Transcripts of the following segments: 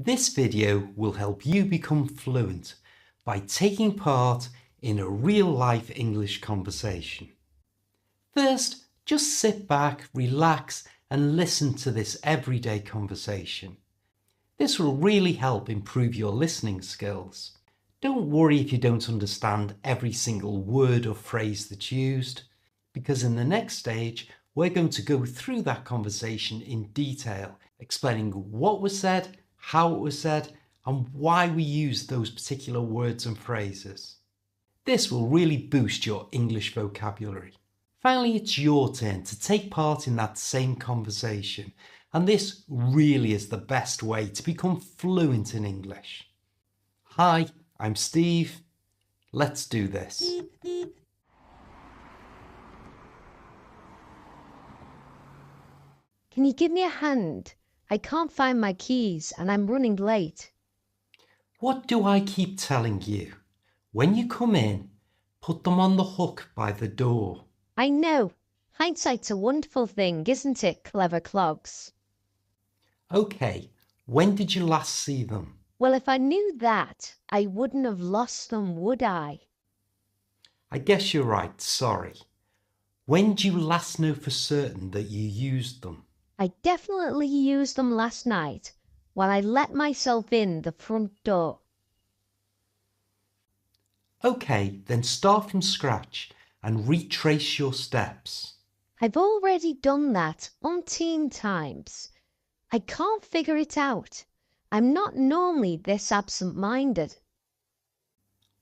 This video will help you become fluent by taking part in a real-life English conversation. First, just sit back, relax, and listen to this everyday conversation. This will really help improve your listening skills. Don't worry if you don't understand every single word or phrase that's used, because in the next stage, we're going to go through that conversation in detail, explaining what was said, how it was said, and why we use those particular words and phrases. This will really boost your English vocabulary. Finally, it's your turn to take part in that same conversation, and this really is the best way to become fluent in English. Hi, I'm Steve. Let's do this. Can you give me a hand? I can't find my keys and I'm running late. What do I keep telling you? When you come in, put them on the hook by the door. I know. Hindsight's a wonderful thing, isn't it, clever clogs? Okay, when did you last see them? Well, if I knew that, I wouldn't have lost them, would I? I guess you're right, sorry. When did you last know for certain that you used them? I definitely used them last night when I let myself in the front door. Okay, then start from scratch and retrace your steps. I've already done that umpteen times. I can't figure it out. I'm not normally this absent-minded.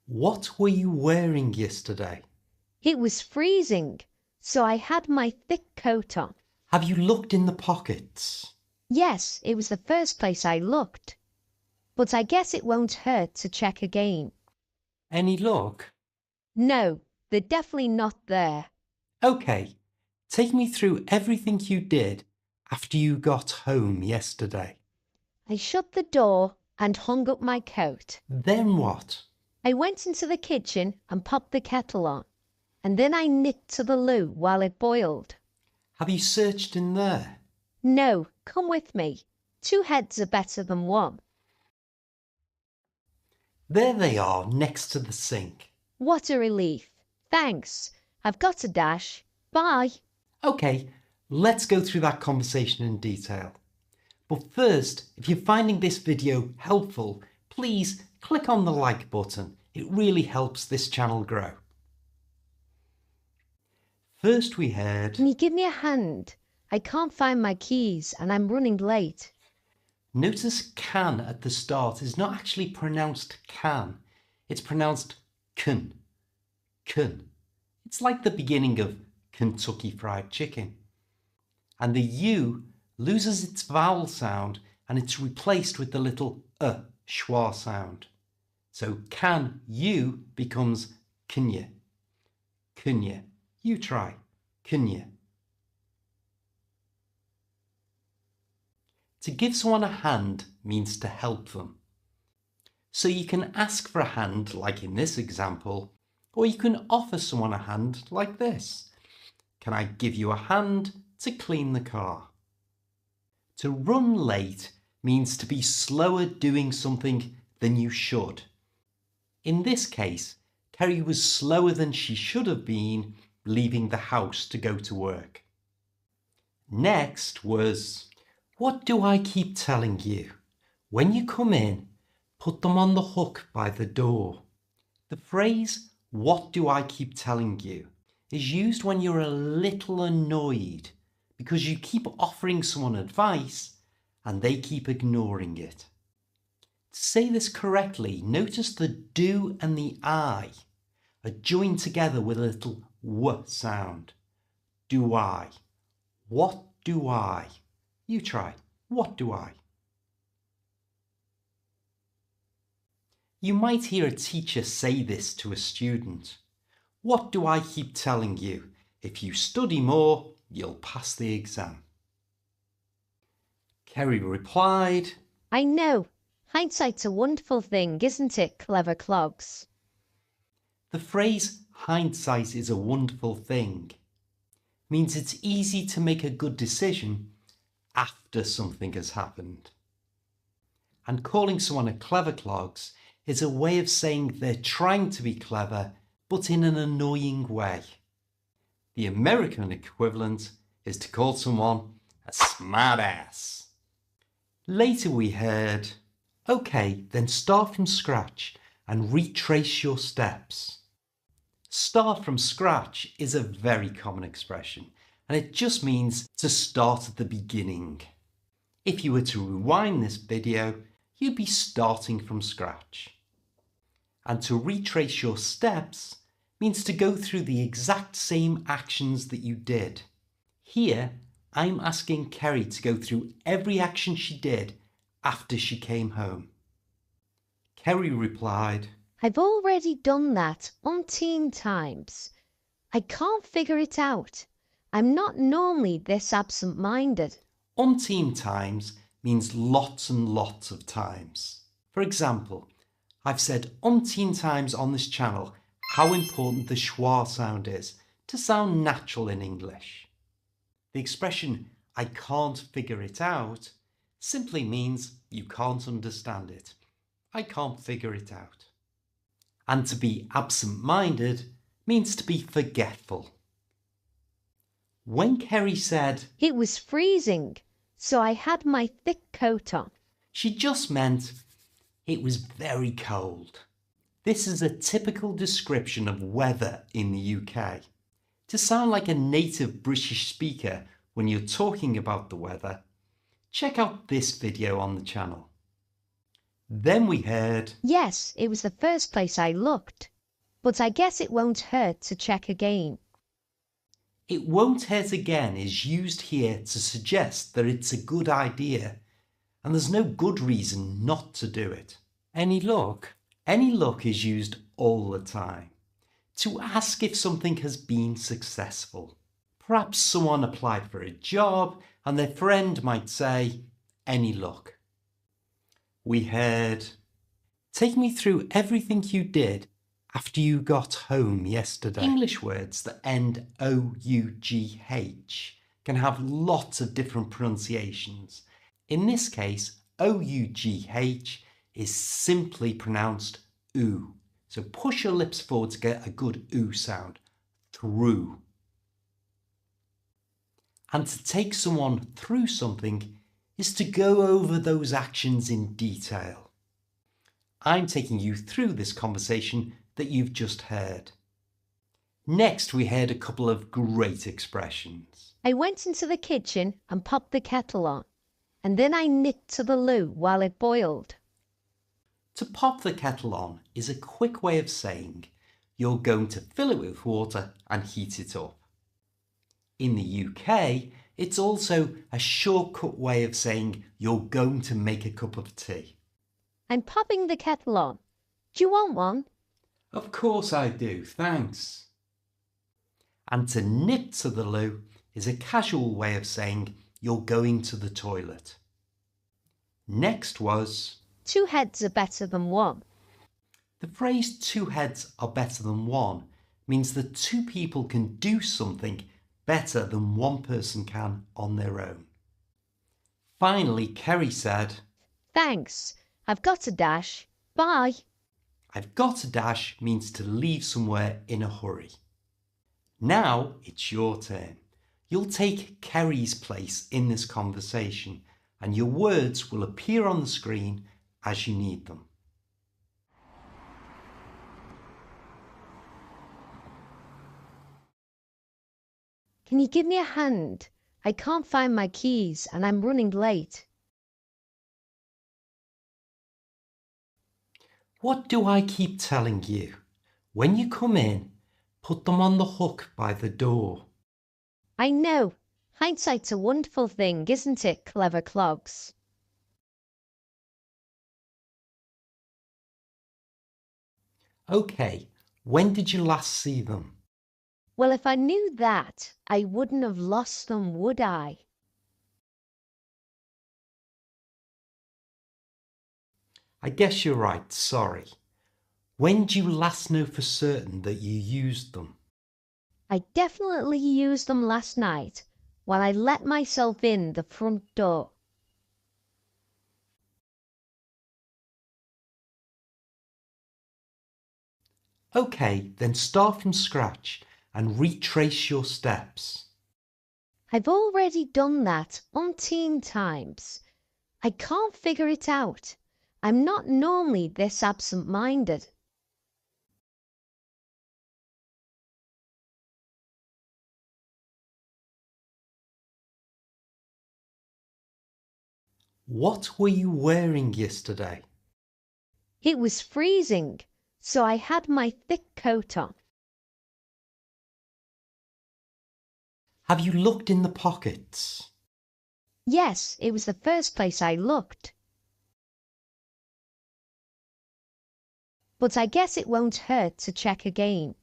What were you wearing yesterday? It was freezing, so I had my thick coat on. Have you looked in the pockets? Yes, it was the first place I looked. But I guess it won't hurt to check again. Any luck? No, they're definitely not there. Okay, take me through everything you did after you got home yesterday. I shut the door and hung up my coat. Then what? I went into the kitchen and popped the kettle on. And then I nipped to the loo while it boiled. Have you searched in there? No, come with me. 2 heads are better than 1. There they are, next to the sink. What a relief. Thanks. I've got to dash. Bye. Okay, let's go through that conversation in detail. But first, if you're finding this video helpful, please click on the like button. It really helps this channel grow. First we heard, Can you give me a hand? I can't find my keys and I'm running late. Notice can at the start is not actually pronounced can. It's pronounced kun. Kun. It's like the beginning of Kentucky Fried Chicken. And the U loses its vowel sound and it's replaced with the little schwa sound. So can you becomes kunye. Kunye. You try. Kunye. To give someone a hand means to help them. So you can ask for a hand, like in this example, or you can offer someone a hand like this. Can I give you a hand to clean the car? To run late means to be slower doing something than you should. In this case, Kerry was slower than she should have been leaving the house to go to work. Next was, what do I keep telling you? When you come in, put them on the hook by the door. The phrase, what do I keep telling you, is used when you're a little annoyed because you keep offering someone advice and they keep ignoring it. To say this correctly, notice the do and the I are joined together with a little w sound. Do I? What do I? You try. What do I? You might hear a teacher say this to a student. What do I keep telling you? If you study more, you'll pass the exam. Kerry replied, I know. Hindsight's a wonderful thing, isn't it, clever clogs? The phrase hindsight is a wonderful thing means it's easy to make a good decision after something has happened. And calling someone a clever clogs is a way of saying they're trying to be clever, but in an annoying way. The American equivalent is to call someone a smartass. Later we heard, okay, then start from scratch and retrace your steps. Start from scratch is a very common expression, and it just means to start at the beginning. If you were to rewind this video, you'd be starting from scratch. And to retrace your steps means to go through the exact same actions that you did. Here, I'm asking Kerry to go through every action she did after she came home. Kerry replied, I've already done that umpteen times. I can't figure it out. I'm not normally this absent-minded. Umpteen times means lots and lots of times. For example, I've said umpteen times on this channel how important the schwa sound is to sound natural in English. The expression, I can't figure it out, simply means you can't understand it. I can't figure it out. And to be absent-minded means to be forgetful. When Kerry said, It was freezing, so I had my thick coat on, she just meant it was very cold. This is a typical description of weather in the UK. To sound like a native British speaker when you're talking about the weather, check out this video on the channel. Then we heard, Yes, it was the first place I looked, but I guess it won't hurt to check again. It won't hurt again is used here to suggest that it's a good idea, and there's no good reason not to do it. Any luck? Any luck is used all the time to ask if something has been successful. Perhaps someone applied for a job and their friend might say, any luck? We heard, take me through everything you did after you got home yesterday. English words that end O-U-G-H can have lots of different pronunciations. In this case, O-U-G-H is simply pronounced oo. So push your lips forward to get a good oo sound. Through. And to take someone through something is to go over those actions in detail. I'm taking you through this conversation that you've just heard. Next, we heard a couple of great expressions. I went into the kitchen and popped the kettle on, and then I nipped to the loo while it boiled. To pop the kettle on is a quick way of saying you're going to fill it with water and heat it up. In the UK, it's also a shortcut way of saying you're going to make a cup of tea. I'm popping the kettle on. Do you want one? Of course I do, thanks. And to nip to the loo is a casual way of saying you're going to the toilet. Next was, 2 heads are better than one. the phrase 2 heads are better than one means that 2 people can do something better than one person can on their own. Finally, Kerry said, Thanks, I've got to dash. Bye. I've got to dash means to leave somewhere in a hurry. Now it's your turn. You'll take Kerry's place in this conversation and your words will appear on the screen as you need them. Can you give me a hand? I can't find my keys and I'm running late. What do I keep telling you? When you come in, put them on the hook by the door. I know. Hindsight's a wonderful thing, isn't it, clever clogs? Okay, when did you last see them? Well, if I knew that, I wouldn't have lost them, would I? I guess you're right, sorry. When do you last know for certain that you used them? I definitely used them last night when I let myself in the front door. Okay, then start from scratch and retrace your steps. I've already done that umpteen times. I can't figure it out. I'm not normally this absent-minded. What were you wearing yesterday? It was freezing, so I had my thick coat on. Have you looked in the pockets? Yes, it was the first place I looked. But I guess it won't hurt to check again.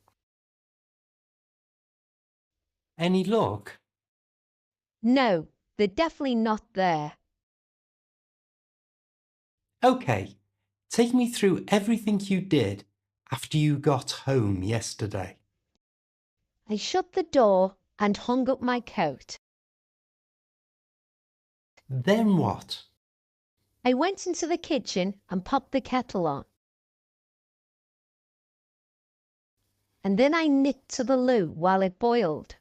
Any luck? No, they're definitely not there. Okay, take me through everything you did after you got home yesterday. I shut the door and hung up my coat. Then what? I went into the kitchen and popped the kettle on. And then I knit to the loo while it boiled.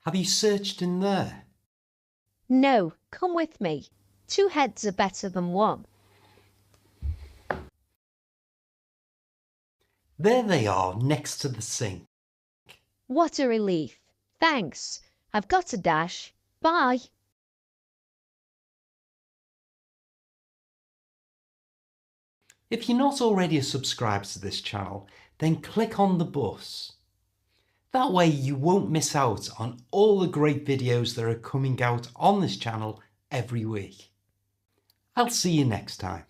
Have you searched in there? No, come with me. 2 heads are better than 1. There they are next to the sink. What a relief. Thanks. I've got to dash. Bye. If you're not already subscribed to this channel, then click on the bus. That way you won't miss out on all the great videos that are coming out on this channel every week. I'll see you next time.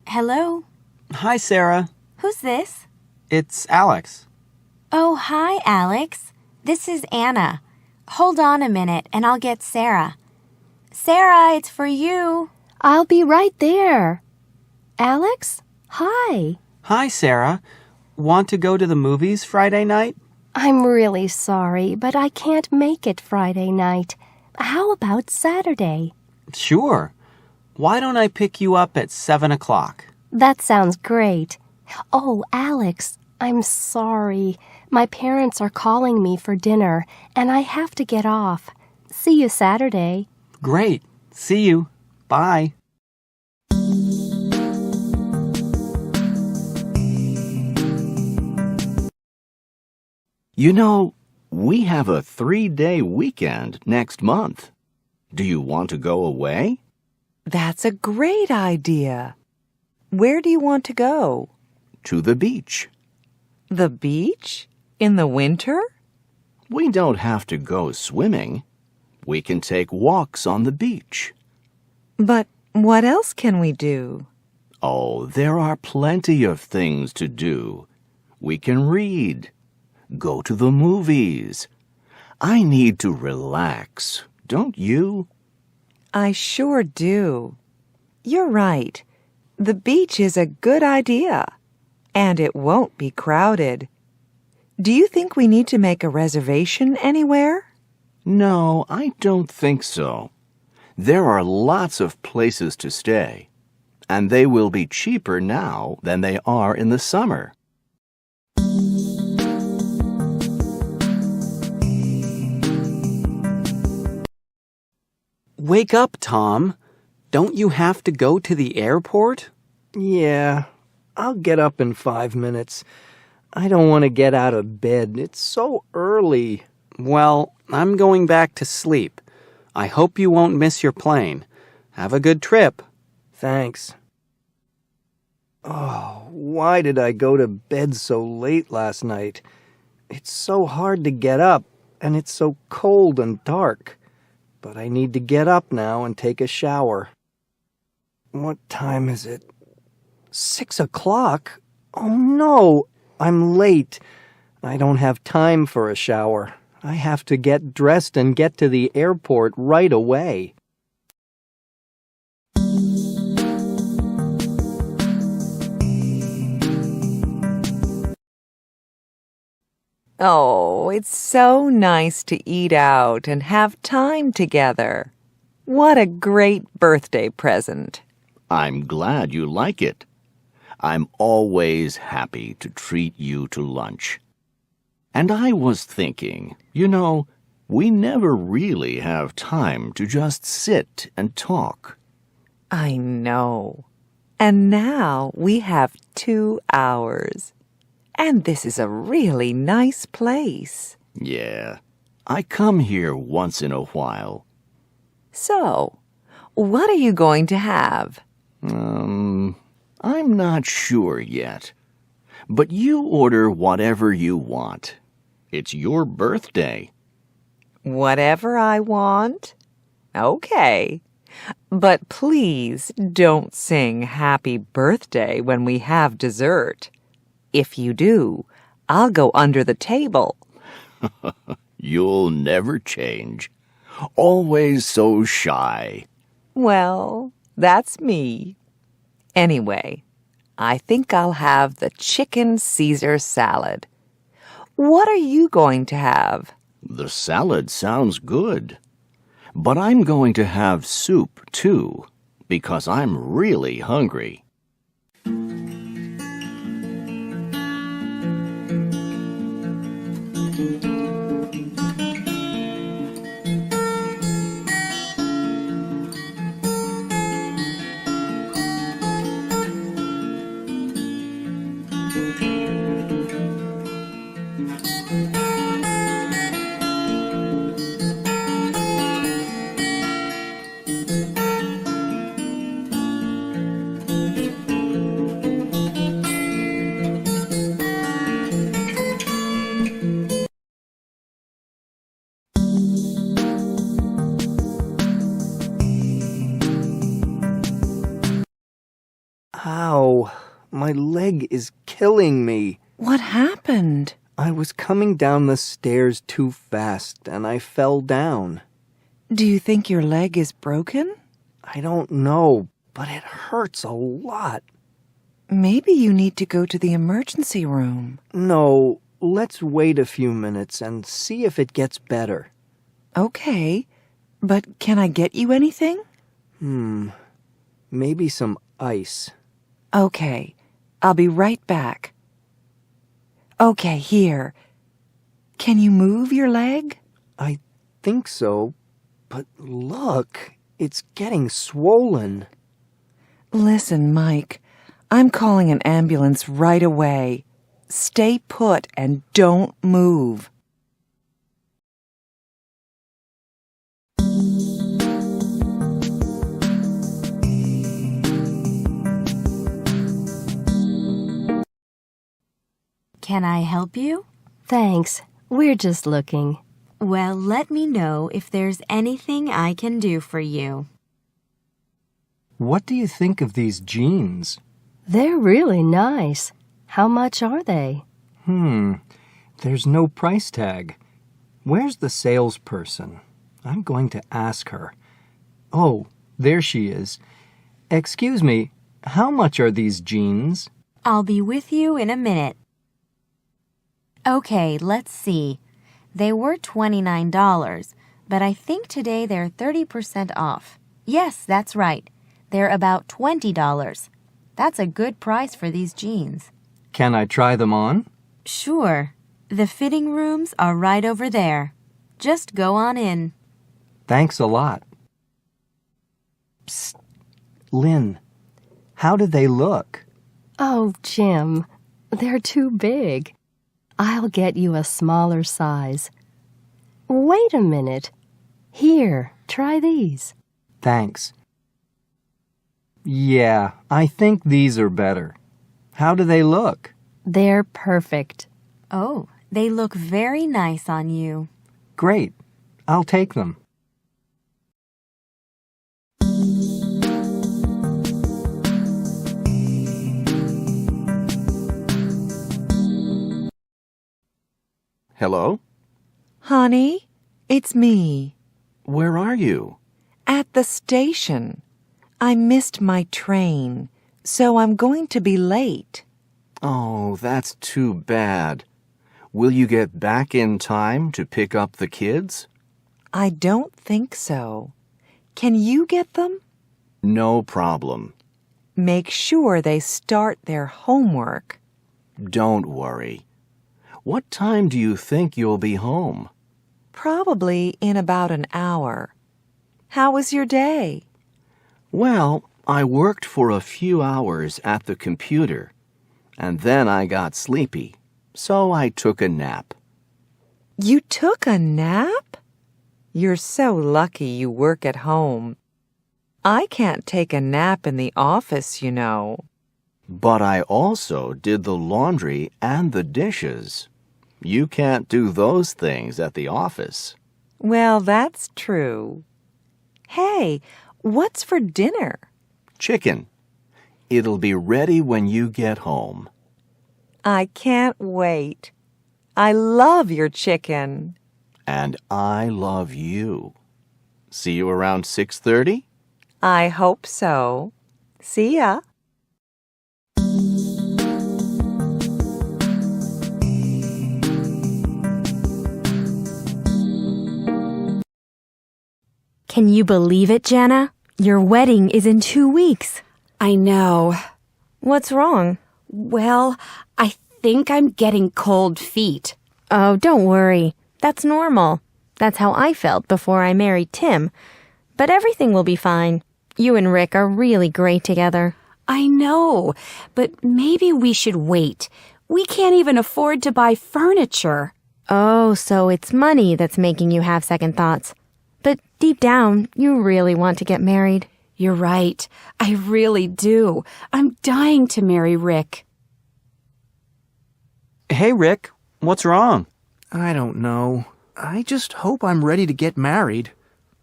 Hello? Hi, Sarah. Who's this? It's Alex. Oh, hi, Alex. This is Anna. Hold on a minute and I'll get Sarah. Sarah, it's for you. I'll be right there. Alex? Hi. Hi, Sarah. Want to go to the movies Friday night? I'm really sorry, but I can't make it Friday night. How about Saturday? Sure. Why don't I pick you up at 7 o'clock? That sounds great. Oh, Alex, I'm sorry. My parents are calling me for dinner, and I have to get off. See you Saturday. Great. See you. Bye. You know, we have a 3-day weekend next month. Do you want to go away? That's a great idea. Where do you want to go? To the beach. The beach? In the winter? We don't have to go swimming. We can take walks on the beach. But what else can we do? Oh, there are plenty of things to do. We can read. Go to the movies. I need to relax, don't you? I sure do. You're right. The beach is a good idea. And it won't be crowded. Do you think we need to make a reservation anywhere? No, I don't think so. There are lots of places to stay, and they will be cheaper now than they are in the summer. Wake up, Tom. Don't you have to go to the airport? Yeah, I'll get up in 5 minutes. I don't want to get out of bed. It's so early. Well, I'm going back to sleep. I hope you won't miss your plane. Have a good trip. Thanks. Oh, why did I go to bed so late last night? It's so hard to get up, and it's so cold and dark. But I need to get up now and take a shower. What time is it? 6 o'clock? Oh no, I'm late. I don't have time for a shower. I have to get dressed and get to the airport right away. Oh, it's so nice to eat out and have time together. What a great birthday present. I'm glad you like it. I'm always happy to treat you to lunch. And I was thinking, we never really have time to just sit and talk. I know. And now we have 2 hours. And this is a really nice place. Yeah, I come here once in a while. So, what are you going to have? I'm not sure yet. But you order whatever you want. It's your birthday. Whatever I want? Okay. But please don't sing happy birthday when we have dessert. If you do, I'll go under the table. You'll never change. Always so shy. Well, that's me. Anyway, I think I'll have the chicken Caesar salad. What are you going to have? The salad sounds good. But I'm going to have soup, too, because I'm really hungry. Ow, my leg is killing me. What happened? I was coming down the stairs too fast and I fell down. Do you think your leg is broken? I don't know, but it hurts a lot. Maybe you need to go to the emergency room. No, let's wait a few minutes and see if it gets better. Okay, but can I get you anything? Maybe some ice. Okay, I'll be right back. Okay, here. Can you move your leg? I think so, but look, it's getting swollen. Listen, Mike, I'm calling an ambulance right away. Stay put and don't move. Can I help you? Thanks. We're just looking. Well, let me know if there's anything I can do for you. What do you think of these jeans? They're really nice. How much are they? There's no price tag. Where's the salesperson? I'm going to ask her. Oh, there she is. Excuse me, how much are these jeans? I'll be with you in a minute. Okay, let's see. They were $29, but I think today they're 30% off. Yes, that's right. They're about $20. That's a good price for these jeans. Can I try them on? Sure. The fitting rooms are right over there. Just go on in. Thanks a lot. Psst. Lynn, how do they look? Oh, Jim, they're too big. I'll get you a smaller size. Wait a minute. Here, try these. Thanks. Yeah, I think these are better. How do they look? They're perfect. Oh, they look very nice on you. Great. I'll take them. Hello? Honey, it's me. Where are you? At the station. I missed my train, so I'm going to be late. Oh, that's too bad. Will you get back in time to pick up the kids? I don't think so. Can you get them? No problem. Make sure they start their homework. Don't worry. What time do you think you'll be home? Probably in about an hour. How was your day? Well, I worked for a few hours at the computer, and then I got sleepy, so I took a nap. You took a nap? You're so lucky you work at home. I can't take a nap in the office, you know. But I also did the laundry and the dishes. You can't do those things at the office. Well, that's true. Hey, what's for dinner? Chicken. It'll be ready when you get home. I can't wait. I love your chicken. And I love you. See you around 6:30? I hope so. See ya. Can you believe it, Jana? Your wedding is in 2 weeks. I know. What's wrong? Well, I think I'm getting cold feet. Oh, don't worry. That's normal. That's how I felt before I married Tim. But everything will be fine. You and Rick are really great together. I know, but maybe we should wait. We can't even afford to buy furniture. Oh, so it's money that's making you have second thoughts. But deep down, you really want to get married. You're right. I really do. I'm dying to marry Rick. Hey, Rick, what's wrong? I don't know. I just hope I'm ready to get married.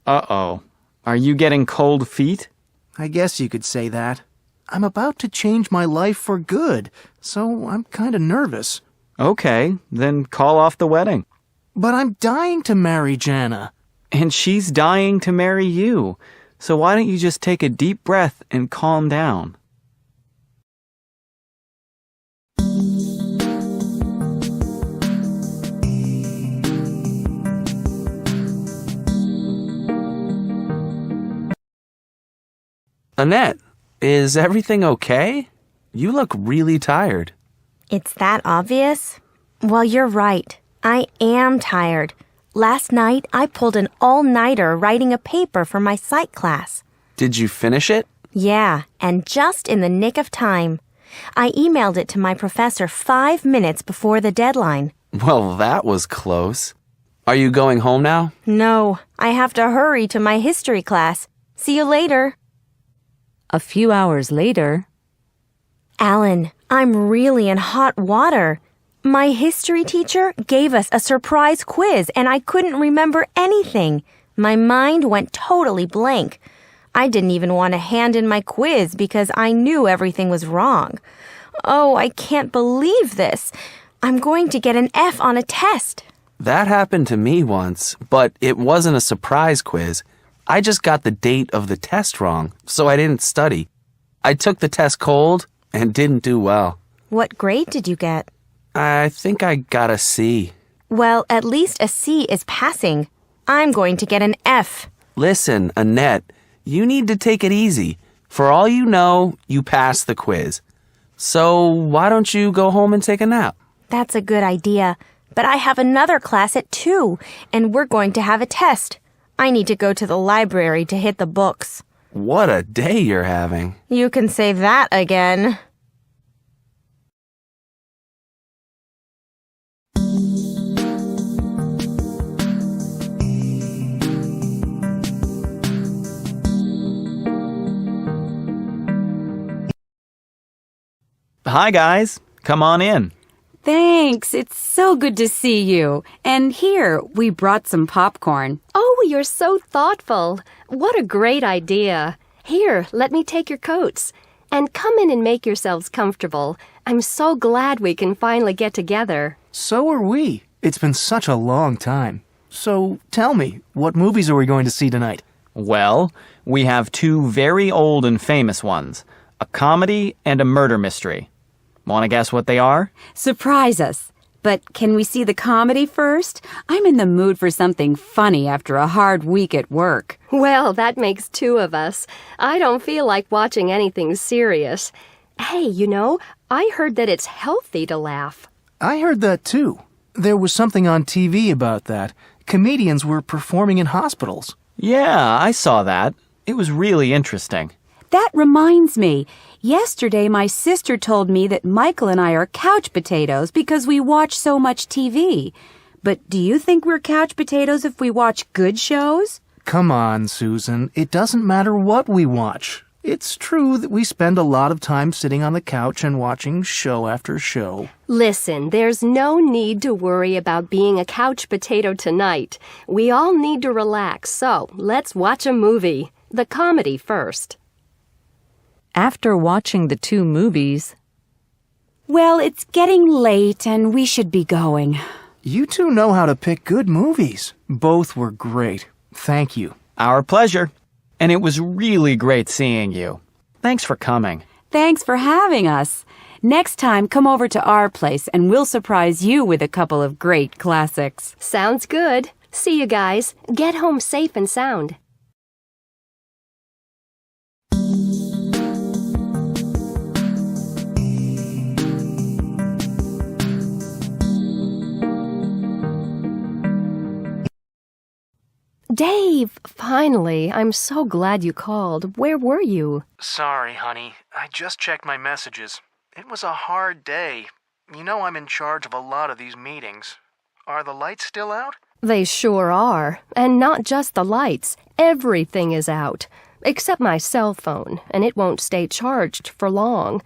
Uh-oh. Are you getting cold feet? I guess you could say that. I'm about to change my life for good, so I'm kind of nervous. Okay, then call off the wedding. But I'm dying to marry Jana. And she's dying to marry you. So why don't you just take a deep breath and calm down? Annette, is everything okay? You look really tired. It's that obvious? Well, you're right. I am tired. Last night, I pulled an all-nighter writing a paper for my psych class. Did you finish it? Yeah, and just in the nick of time. I emailed it to my professor 5 minutes before the deadline. Well, that was close. Are you going home now? No, I have to hurry to my history class. See you later. A few hours later. Alan, I'm really in hot water. My history teacher gave us a surprise quiz and I couldn't remember anything. My mind went totally blank. I didn't even want to hand in my quiz because I knew everything was wrong. Oh, I can't believe this. I'm going to get an F on a test. That happened to me once, but it wasn't a surprise quiz. I just got the date of the test wrong, so I didn't study. I took the test cold and didn't do well. What grade did you get? I think I got a C. Well, at least a C is passing. I'm going to get an F. Listen, Annette, you need to take it easy. For all you know, you passed the quiz. So why don't you go home and take a nap? That's a good idea. But I have another class at 2, and we're going to have a test. I need to go to the library to hit the books. What a day you're having. You can say that again. Hi, guys. Come on in. Thanks. It's so good to see you. And here, we brought some popcorn. Oh, you're so thoughtful. What a great idea. Here, let me take your coats. And come in and make yourselves comfortable. I'm so glad we can finally get together. So are we. It's been such a long time. So tell me, what movies are we going to see tonight? Well, we have two very old and famous ones, a comedy and a murder mystery. Want to guess what they are? Surprise us. But can we see the comedy first? I'm in the mood for something funny after a hard week at work. Well, that makes two of us. I don't feel like watching anything serious. Hey, I heard that it's healthy to laugh. I heard that too. There was something on TV about that. Comedians were performing in hospitals. Yeah, I saw that. It was really interesting. That reminds me. Yesterday, my sister told me that Michael and I are couch potatoes because we watch so much TV. But do you think we're couch potatoes if we watch good shows? Come on, Susan. It doesn't matter what we watch. It's true that we spend a lot of time sitting on the couch and watching show after show. Listen, there's no need to worry about being a couch potato tonight. We all need to relax, so let's watch a movie. The comedy first. After watching the two movies, Well, it's getting late and we should be going. You two know how to pick good movies. Both were great. Thank you. Our pleasure. And it was really great seeing you. Thanks for coming. Thanks for having us. Next time, come over to our place and we'll surprise you with a couple of great classics. Sounds good. See you guys. Get home safe and sound. Dave, finally. I'm so glad you called. Where were you? Sorry, honey. I just checked my messages. It was a hard day. You know I'm in charge of a lot of these meetings. Are the lights still out? They sure are. And not just the lights. Everything is out. Except my cell phone, and it won't stay charged for long.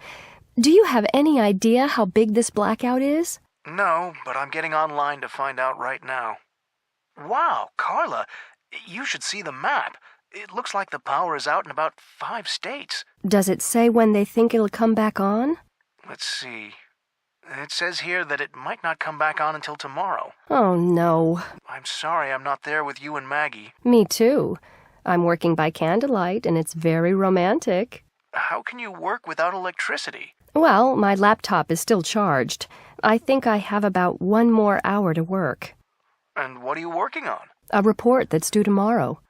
Do you have any idea how big this blackout is? No, but I'm getting online to find out right now. Wow, Carla, you should see the map. It looks like the power is out in about 5 states. Does it say when they think it'll come back on? Let's see. It says here that it might not come back on until tomorrow. Oh, no. I'm sorry I'm not there with you and Maggie. Me too. I'm working by candlelight, and it's very romantic. How can you work without electricity? Well, my laptop is still charged. I think I have about 1 more hour to work. And what are you working on? A report that's due tomorrow.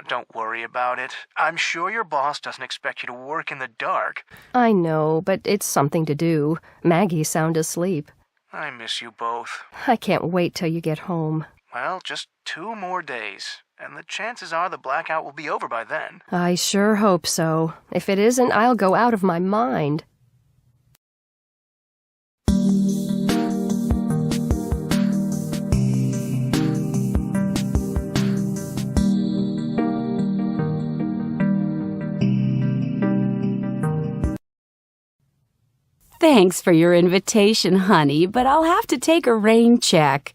Don't worry about it. I'm sure your boss doesn't expect you to work in the dark. I know, but it's something to do. Maggie's sound asleep. I miss you both. I can't wait till you get home. Well, just 2 more days, and the chances are the blackout will be over by then. I sure hope so. If it isn't, I'll go out of my mind. Thanks for your invitation, honey, but I'll have to take a rain check.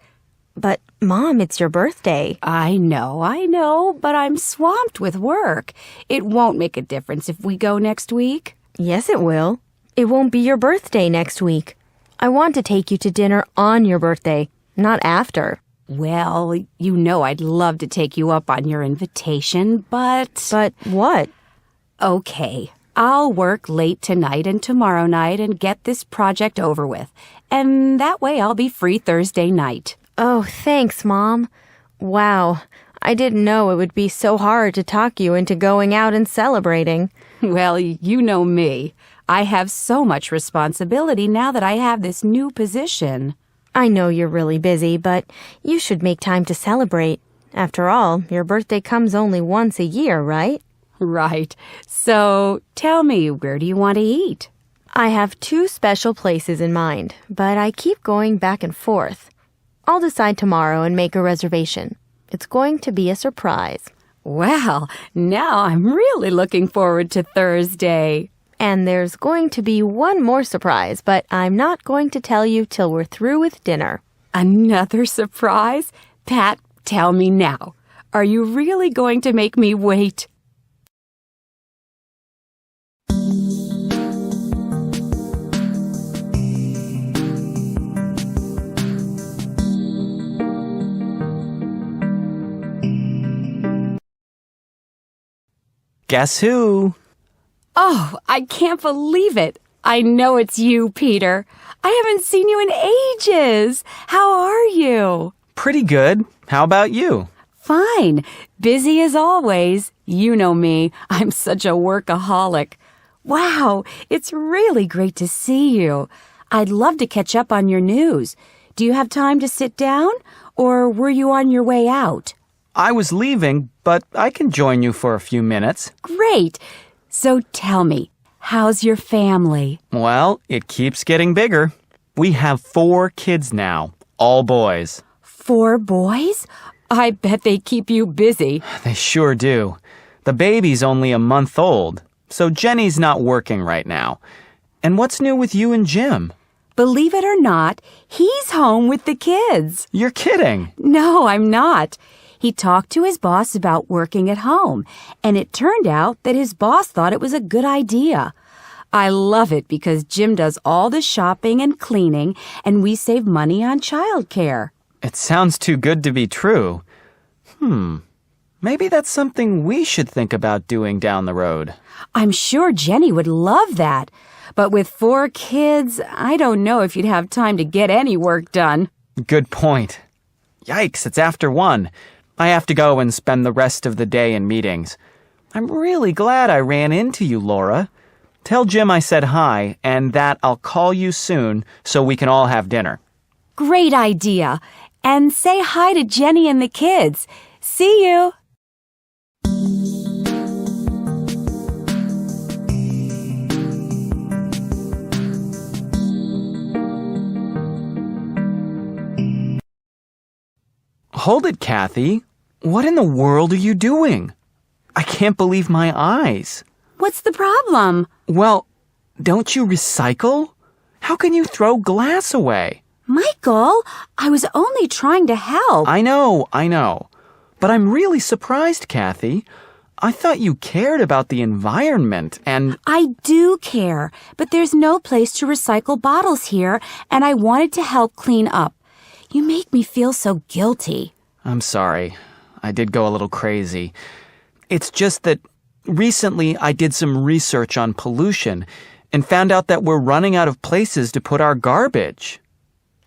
But, Mom, it's your birthday. I know, but I'm swamped with work. It won't make a difference if we go next week. Yes, it will. It won't be your birthday next week. I want to take you to dinner on your birthday, not after. Well, you know I'd love to take you up on your invitation, but... But what? Okay, I'll work late tonight and tomorrow night and get this project over with. And that way I'll be free Thursday night. Oh, thanks, Mom. Wow, I didn't know it would be so hard to talk you into going out and celebrating. Well, you know me. I have so much responsibility now that I have this new position. I know you're really busy, but you should make time to celebrate. After all, your birthday comes only once a year, right? Right. So, tell me, where do you want to eat? I have 2 special places in mind, but I keep going back and forth. I'll decide tomorrow and make a reservation. It's going to be a surprise. Well, now I'm really looking forward to Thursday. And there's going to be one more surprise, but I'm not going to tell you till we're through with dinner. Another surprise? Pat, tell me now. Are you really going to make me wait? Guess who? Oh, I can't believe it. I know it's you, Peter. I haven't seen you in ages. How are you? Pretty good. How about you? Fine. Busy as always. You know me. I'm such a workaholic. Wow, it's really great to see you. I'd love to catch up on your news. Do you have time to sit down, or were you on your way out? I was leaving, but I can join you for a few minutes. Great. So tell me, how's your family? Well, it keeps getting bigger. We have 4 kids now, all boys. 4 boys? I bet they keep you busy. They sure do. The baby's only a month old, so Jenny's not working right now. And what's new with you and Jim? Believe it or not, he's home with the kids. You're kidding. No, I'm not. He talked to his boss about working at home, and it turned out that his boss thought it was a good idea. I love it because Jim does all the shopping and cleaning, and we save money on childcare. It sounds too good to be true. Maybe that's something we should think about doing down the road. I'm sure Jenny would love that. But with 4 kids, I don't know if you'd have time to get any work done. Good point. Yikes, it's after 1. I have to go and spend the rest of the day in meetings. I'm really glad I ran into you, Laura. Tell Jim I said hi and that I'll call you soon so we can all have dinner. Great idea. And say hi to Jenny and the kids. See you. Hold it, Kathy. What in the world are you doing? I can't believe my eyes. What's the problem? Well, don't you recycle? How can you throw glass away? Michael, I was only trying to help. I know. But I'm really surprised, Kathy. I thought you cared about the environment and... I do care, but there's no place to recycle bottles here, and I wanted to help clean up. You make me feel so guilty. I'm sorry. I did go a little crazy. It's just that recently I did some research on pollution and found out that we're running out of places to put our garbage.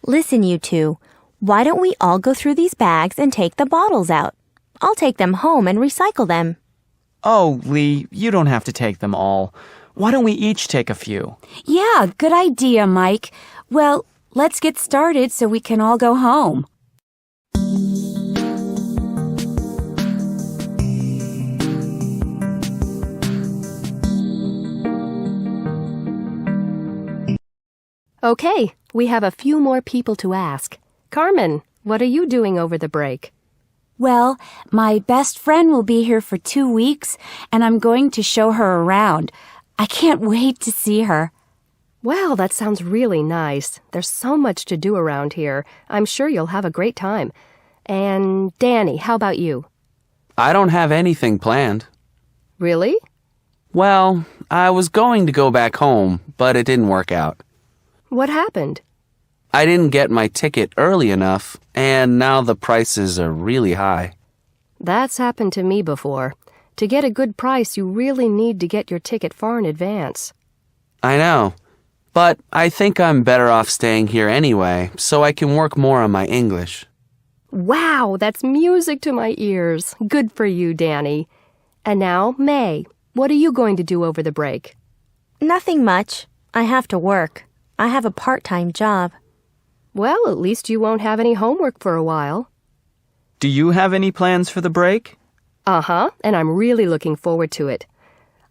Listen, you two. Why don't we all go through these bags and take the bottles out? I'll take them home and recycle them. Oh, Lee, you don't have to take them all. Why don't we each take a few? Yeah, good idea, Mike. Well, let's get started so we can all go home. Okay, we have a few more people to ask. Carmen, what are you doing over the break? Well, my best friend will be here for 2 weeks, and I'm going to show her around. I can't wait to see her. Well, that sounds really nice. There's so much to do around here. I'm sure you'll have a great time. And Danny, how about you? I don't have anything planned. Really? Well, I was going to go back home, but it didn't work out. What happened? I didn't get my ticket early enough, and now the prices are really high. That's happened to me before. To get a good price, you really need to get your ticket far in advance. I know, but I think I'm better off staying here anyway, so I can work more on my English. Wow, that's music to my ears. Good for you, Danny. And now, May, what are you going to do over the break? Nothing much. I have to work. I have a part-time job. Well, at least you won't have any homework for a while. Do you have any plans for the break? Uh-huh, and I'm really looking forward to it.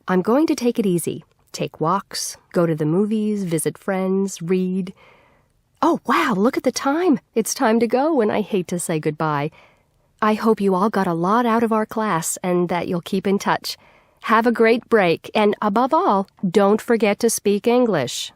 I'm going to take it easy. Take walks, go to the movies, visit friends, read. Oh, wow, look at the time. It's time to go, and I hate to say goodbye. I hope you all got a lot out of our class and that you'll keep in touch. Have a great break, and above all, don't forget to speak English.